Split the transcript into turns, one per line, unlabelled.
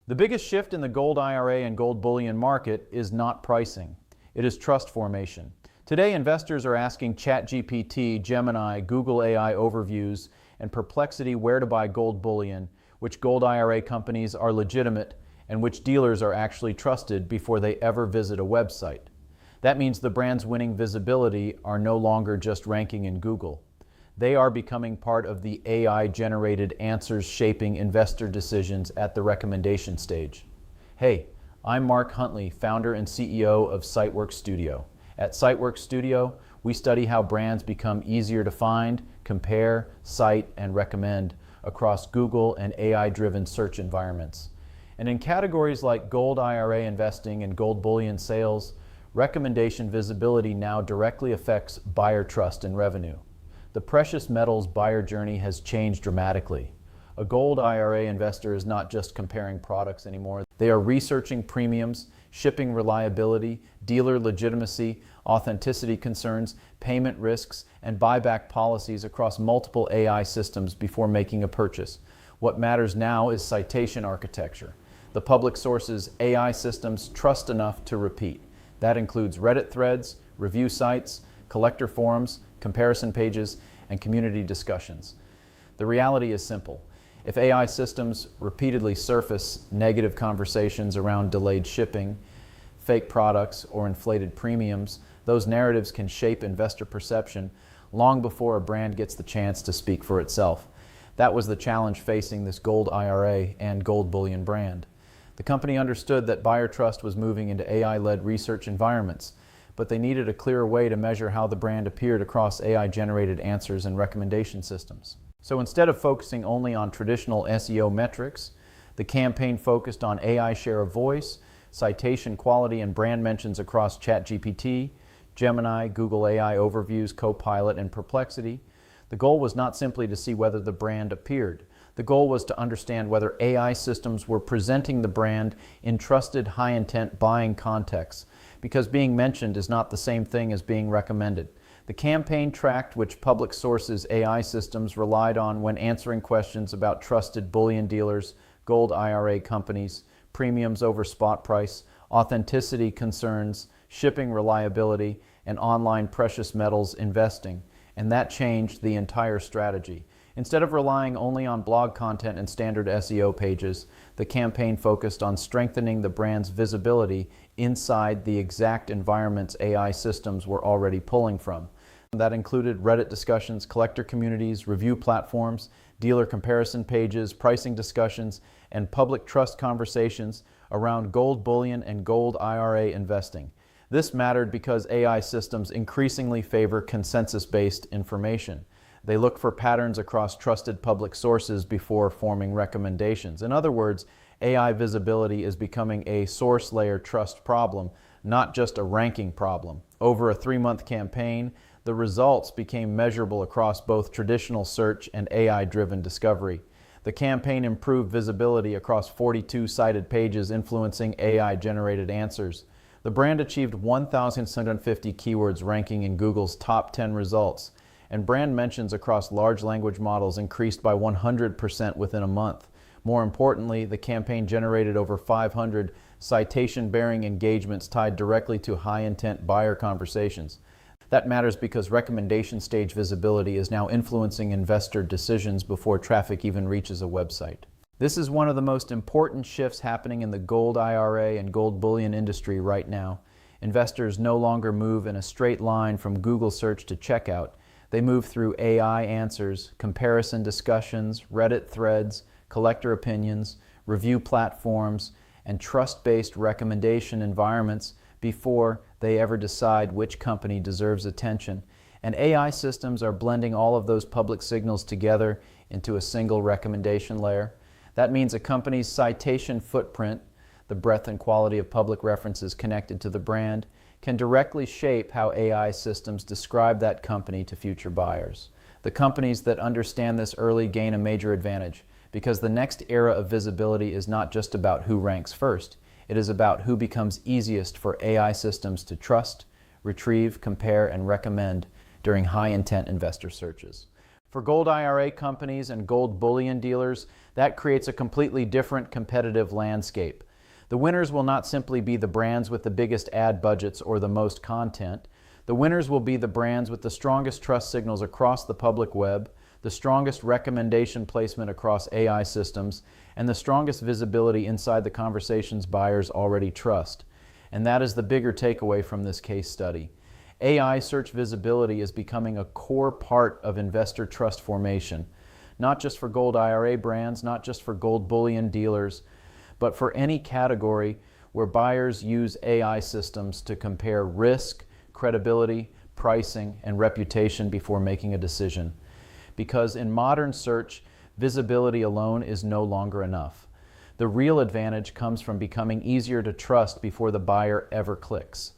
The biggest shift in the gold IRA and gold bullion market is not pricing. It is trust formation. Today, investors are asking ChatGPT, Gemini, Google AI overviews, and Perplexity where to buy gold bullion, which gold IRA companies are legitimate, and which dealers are actually trusted before they ever visit a website. That means the brands winning visibility are no longer just ranking in Google. They are becoming part of the AI-generated answers shaping investor decisions at the recommendation stage. Hey, I'm Mark Huntley, founder and CEO of Siteworks Studio. At Siteworks Studio, we study how brands become easier to find, compare, cite, and recommend across Google and AI-driven search environments. And in categories like gold IRA investing and gold bullion sales, recommendation visibility now directly affects buyer trust and revenue. The precious metals buyer journey has changed dramatically. A gold IRA investor is not just comparing products anymore. They are researching premiums, shipping reliability, dealer legitimacy, authenticity concerns, payment risks, and buyback policies across multiple AI systems before making a purchase. What matters now is citation architecture. The public sources AI systems trust enough to repeat. That includes Reddit threads, review sites, collector forums, comparison pages, and community discussions. The reality is simple. If AI systems repeatedly surface negative conversations around delayed shipping, fake products, or inflated premiums, those narratives can shape investor perception long before a brand gets the chance to speak for itself. That was the challenge facing this gold IRA and gold bullion brand. The company understood that buyer trust was moving into AI-led research environments, but they needed a clearer way to measure how the brand appeared across AI-generated answers and recommendation systems. So instead of focusing only on traditional SEO metrics, the campaign focused on AI share of voice, citation quality, and brand mentions across ChatGPT, Gemini, Google AI overviews, Copilot, and Perplexity. The goal was not simply to see whether the brand appeared. The goal was to understand whether AI systems were presenting the brand in trusted, high-intent buying contexts, because being mentioned is not the same thing as being recommended. The campaign tracked which public sources AI systems relied on when answering questions about trusted bullion dealers, gold IRA companies, premiums over spot price, authenticity concerns, shipping reliability, and online precious metals investing. And that changed the entire strategy. Instead of relying only on blog content and standard SEO pages, the campaign focused on strengthening the brand's visibility inside the exact environments AI systems were already pulling from. That included Reddit discussions, collector communities, review platforms, dealer comparison pages, pricing discussions, and public trust conversations around gold bullion and gold IRA investing. This mattered because AI systems increasingly favor consensus-based information. They look for patterns across trusted public sources before forming recommendations. In other words, AI visibility is becoming a source layer trust problem, not just a ranking problem. Over a 3-month campaign, the results became measurable across both traditional search and AI-driven discovery. The campaign improved visibility across 42 cited pages, influencing AI-generated answers. The brand achieved 1,750 keywords ranking in Google's top 10 results, and brand mentions across large language models increased by 100% within a month. More importantly, the campaign generated over 500 citation-bearing engagements tied directly to high-intent buyer conversations. That matters because recommendation stage visibility is now influencing investor decisions before traffic even reaches a website. This is one of the most important shifts happening in the gold IRA and gold bullion industry right now. Investors no longer move in a straight line from Google search to checkout. They move through AI answers, comparison discussions, Reddit threads, collector opinions, review platforms, and trust-based recommendation environments before they ever decide which company deserves attention. And AI systems are blending all of those public signals together into a single recommendation layer. That means a company's citation footprint, the breadth and quality of public references connected to the brand, can directly shape how AI systems describe that company to future buyers. The companies that understand this early gain a major advantage, because the next era of visibility is not just about who ranks first. It is about who becomes easiest for AI systems to trust, retrieve, compare, and recommend during high-intent investor searches. For gold IRA companies and gold bullion dealers, that creates a completely different competitive landscape. The winners will not simply be the brands with the biggest ad budgets or the most content. The winners will be the brands with the strongest trust signals across the public web, the strongest recommendation placement across AI systems, and the strongest visibility inside the conversations buyers already trust. And that is the bigger takeaway from this case study. AI search visibility is becoming a core part of investor trust formation, not just for gold IRA brands, not just for gold bullion dealers, but for any category where buyers use AI systems to compare risk, credibility, pricing, and reputation before making a decision. Because in modern search, visibility alone is no longer enough. The real advantage comes from becoming easier to trust before the buyer ever clicks.